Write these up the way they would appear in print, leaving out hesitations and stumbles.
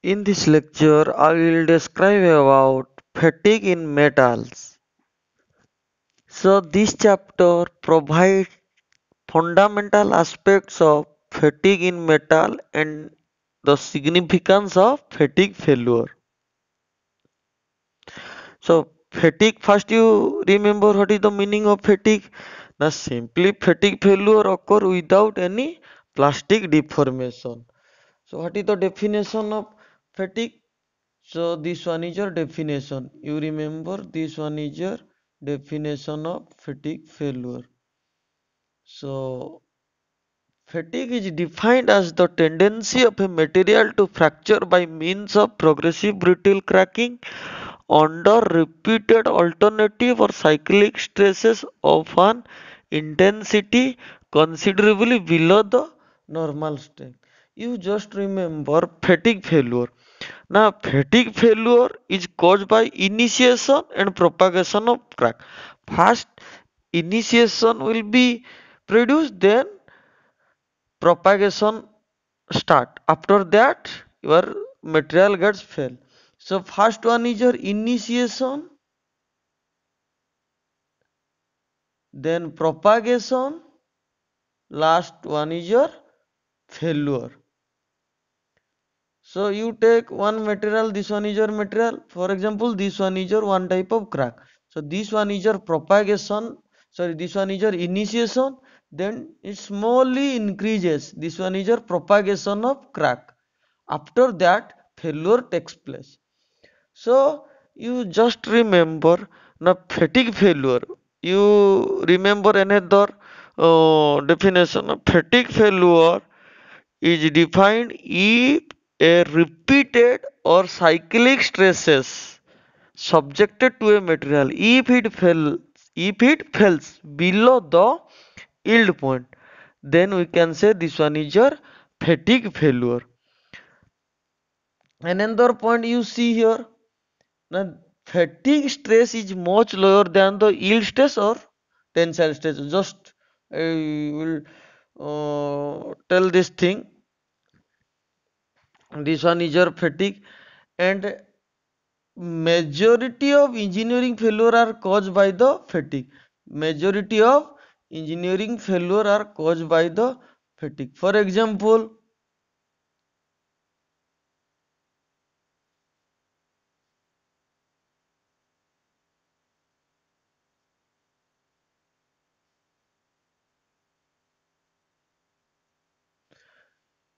In this lecture, I will describe about fatigue in metals. So this chapter provides fundamental aspects of fatigue in metal and the significance of fatigue failure. So fatigue, first you remember what is the meaning of fatigue? Now simply fatigue failure occur without any plastic deformation. So what is the definition of fatigue? So this one is your definition. You remember this one is your definition of fatigue failure. So fatigue is defined as the tendency of a material to fracture by means of progressive brittle cracking under repeated alternative or cyclic stresses of an intensity considerably below the normal strength. You just remember fatigue failure. Now, fatigue failure is caused by initiation and propagation of crack. First, initiation will be produced, then propagation start. After that, your material gets fail. So, first one is your initiation, then propagation, last one is your failure. So you take one material, this one is your material. For example, this one is your one type of crack. So this one is your propagation, sorry, this one is your initiation, then it slowly increases. This one is your propagation of crack. After that, failure takes place. So you just remember the fatigue failure. You remember another definition of fatigue failure is defined if a repeated or cyclic stresses subjected to a material if it falls below the yield point, then we can say this one is your fatigue failure. Another point you see here, now fatigue stress is much lower than the yield stress or tensile stress. Just I will tell this thing. This one is your fatigue, and majority of engineering failure are caused by the fatigue. Majority of engineering failure are caused by the fatigue. For example,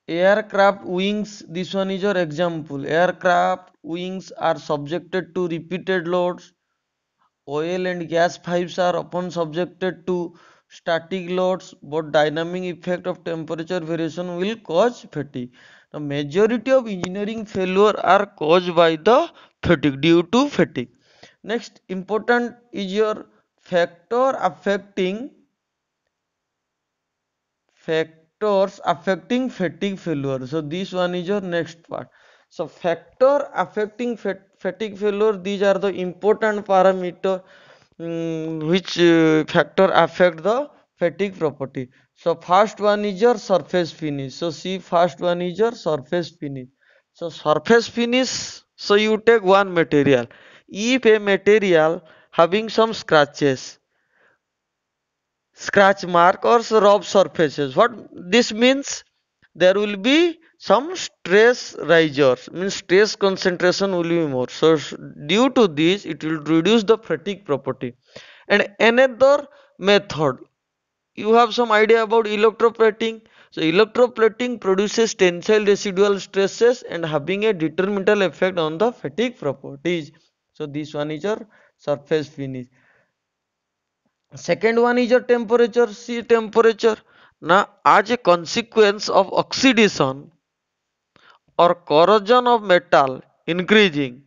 aircraft wings. This one is your example. Aircraft wings are subjected to repeated loads. Oil and gas pipes are often subjected to static loads, but dynamic effect of temperature variation will cause fatigue. The majority of engineering failure are caused by the fatigue, due to fatigue. Next important is your factor affecting factors affecting fatigue failure. So this one is your next part. So factor affecting fatigue failure, these are the important parameter which factor affect the fatigue property. So first one is your surface finish. So see, first one is your surface finish. So surface finish, so you take one material. If a material having some scratch mark or rough surfaces, what this means, there will be some stress risers, means stress concentration will be more. So due to this, it will reduce the fatigue property. And another method, you have some idea about electroplating. So electroplating produces tensile residual stresses and having a detrimental effect on the fatigue properties. So this one is your surface finish. Second one is your temperature. See, temperature. Now, as a consequence of oxidation or corrosion of metal increasing,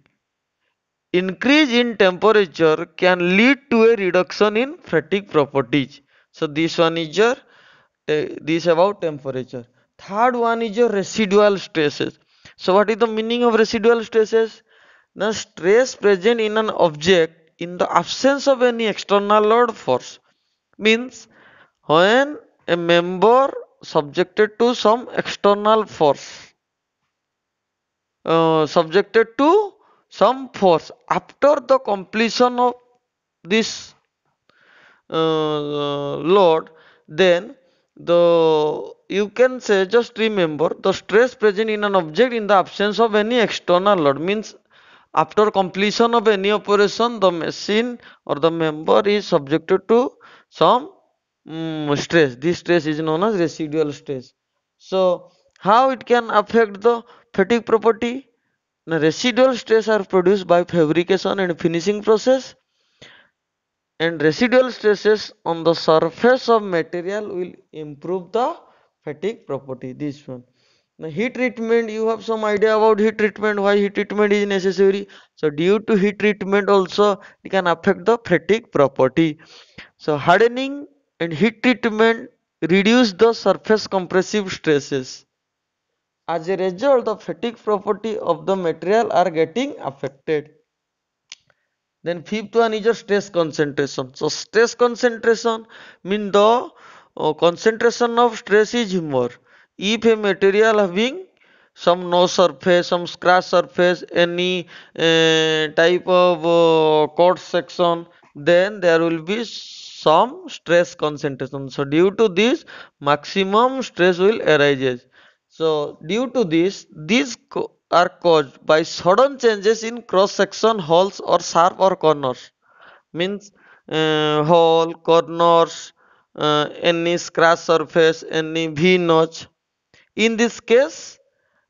increase in temperature can lead to a reduction in fatigue properties. So this one is your this about temperature. Third one is your residual stresses. So what is the meaning of residual stresses? Now, stress present in an object in the absence of any external load force, means when a member subjected to some external force, subjected to some force. After the completion of this load, then the you can say, just remember, the stress present in an object in the absence of any external load means after completion of any operation the machine or the member is subjected to some stress. This stress is known as residual stress. So how it can affect the fatigue property? Now, residual stress are produced by fabrication and finishing process, and residual stresses on the surface of material will improve the fatigue property. This one. Now, heat treatment, you have some idea about heat treatment, why heat treatment is necessary. So due to heat treatment also it can affect the fatigue property. So hardening and heat treatment reduce the surface compressive stresses. As a result, the fatigue property of the material are getting affected. Then fifth one is your stress concentration. So stress concentration mean the concentration of stress is more. If a material having some no surface, some scratch surface, any type of cut section, then there will be some stress concentration. So due to this, maximum stress will arise. So due to this, these are caused by sudden changes in cross section holes or sharp or corners. Means hole, corners, any scratch surface, any V notch. In this case,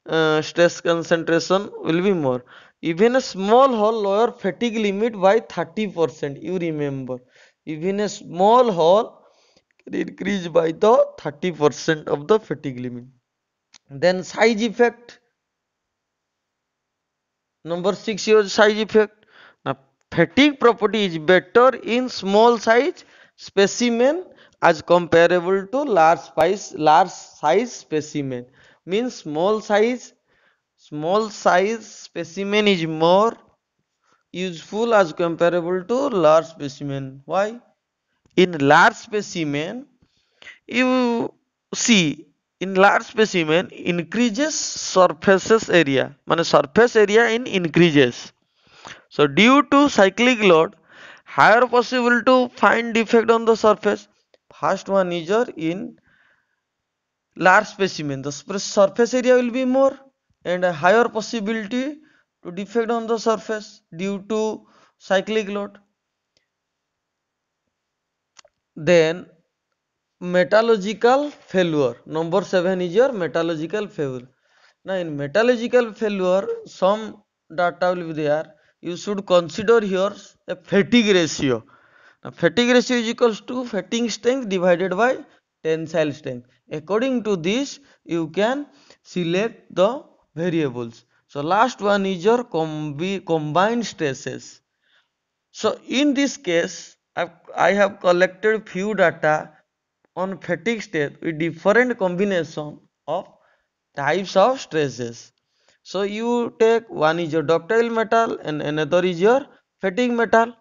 stress concentration will be more. Even a small hole lower fatigue limit by 30%. You remember, even a small hole increase by the 30% of the fatigue limit. Then size effect. Number 6 is size effect. Now, fatigue property is better in small size specimen as comparable to large size specimen. Means small size specimen is more useful as comparable to large specimen. Why? In large specimen, you see, in large specimen increases surfaces area, mean surface area in increases. So due to cyclic load, higher possible to find defect on the surface. First one is your in large specimen, the surface area will be more and a higher possibility to defect on the surface due to cyclic load. Then metallurgical failure. Number 7 is your metallurgical failure. Now in metallurgical failure, some data will be there. You should consider here a fatigue ratio. Now, fatigue ratio is equals to fatigue strength divided by tensile strength. According to this, you can select the variables. So last one is your combined stresses. So in this case, I have collected few data on fatigue state with different combination of types of stresses. So you take one is your ductile metal and another is your fatigue metal.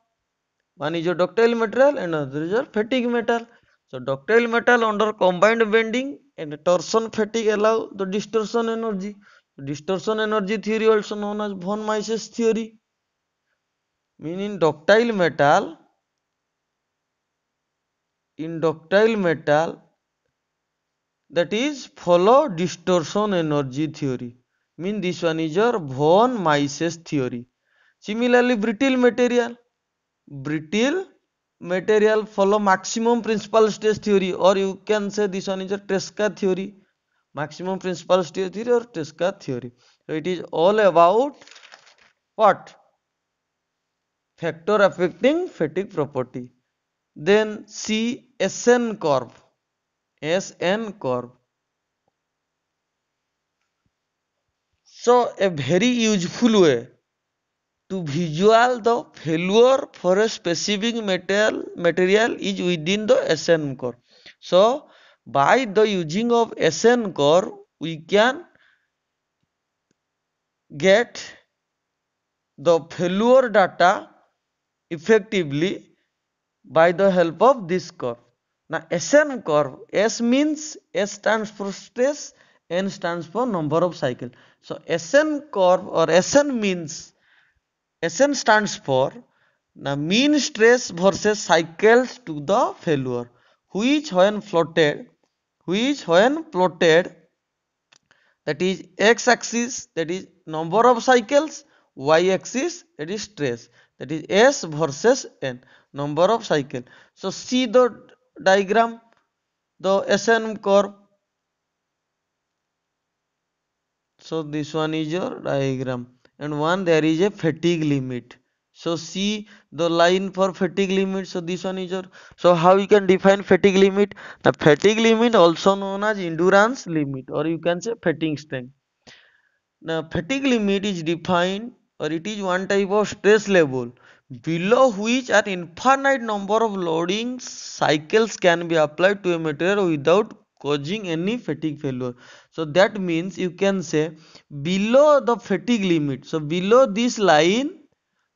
One is your ductile material and another is your fatigue metal. So ductile metal under combined bending and torsion fatigue allow the distortion energy. Distortion energy theory also known as von Mises theory. Meaning ductile metal that is follow distortion energy theory. Mean this one is your von Mises theory. Similarly, brittle material follow maximum principal stress theory, or you can say this one is a Tresca theory. Maximum principal stress theory or Tresca theory. So it is all about what? Factor affecting fatigue property. Then see SN curve. SN curve. So a very useful way to visual the failure for a specific material is within the SN curve. So by the using of SN curve, we can get the failure data effectively by the help of this curve. Now SN curve, S means S stands for stress N stands for number of cycle. So Sn curve or Sn means Sn stands for the mean stress versus cycles to the failure, which when plotted, that is x axis, that is number of cycles, y axis, that is stress, that is S versus N, number of cycle. So see the diagram, the Sn curve. So this one is your diagram, and one there is a fatigue limit. So see the line for fatigue limit. So this one is your. So how you can define fatigue limit? The fatigue limit also known as endurance limit, or you can say fatigue strength. Now, fatigue limit is defined, or it is one type of stress level below which an infinite number of loading cycles can be applied to a material without causing any fatigue failure. So that means you can say below the fatigue limit. So below this line,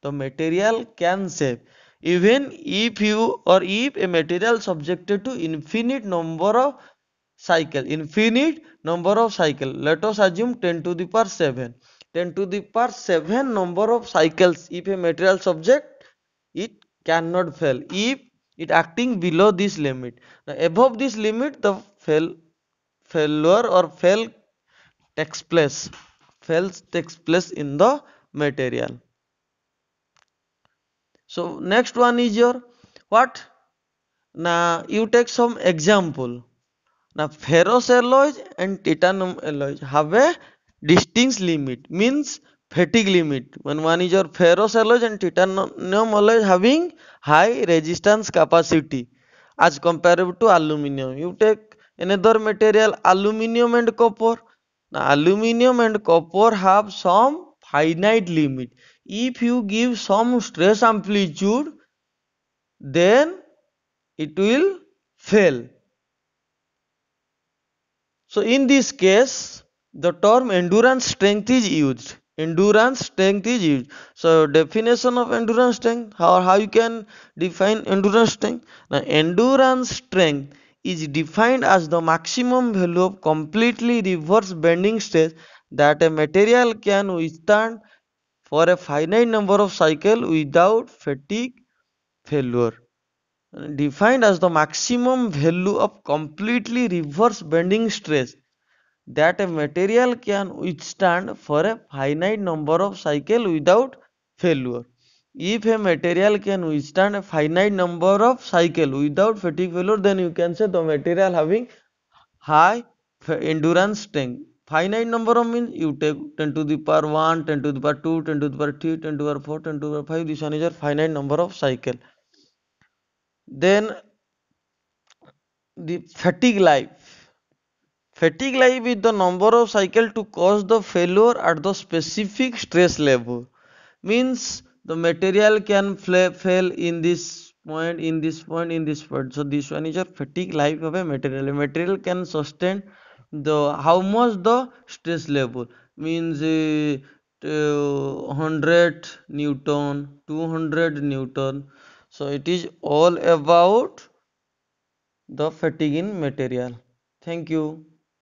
the material can save. Even if a material subjected to infinite number of cycle, let us assume 10 to the power 7, 10 to the power 7 number of cycles, if a material subject, it cannot fail if it acting below this limit. Now above this limit, the failure or takes place takes place in the material. So next one is your what? Now you take some example. Now ferrous alloys and titanium alloys have a distinct limit, means fatigue limit. When one is your ferrous alloys and titanium alloys having high resistance capacity as compared to aluminum. You take another material, aluminum and copper. Now aluminum and copper have some finite limit. If you give some stress amplitude, then it will fail. So in this case, the term endurance strength is used. Endurance strength is used. So definition of endurance strength, how you can define endurance strength? Now endurance strength is defined as the maximum value of completely reverse bending stress that a material can withstand for a finite number of cycles without fatigue failure. Defined as the maximum value of completely reverse bending stress that a material can withstand for a finite number of cycles without failure. If a material can withstand a finite number of cycles without fatigue failure, then you can say the material having high endurance strength. Finite number of means you take 10 to the power 1, 10 to the power 2, 10 to the power 3, 10 to the power 4, 10 to the power 5. This one is your finite number of cycle. Then the fatigue life. Fatigue life is the number of cycle to cause the failure at the specific stress level. Means the material can fail in this point, in this point, in this point. So this one is a fatigue life of a material. A material can sustain the how much the stress level, means 100 Newton, 200 Newton. So it is all about the fatigue in material. Thank you.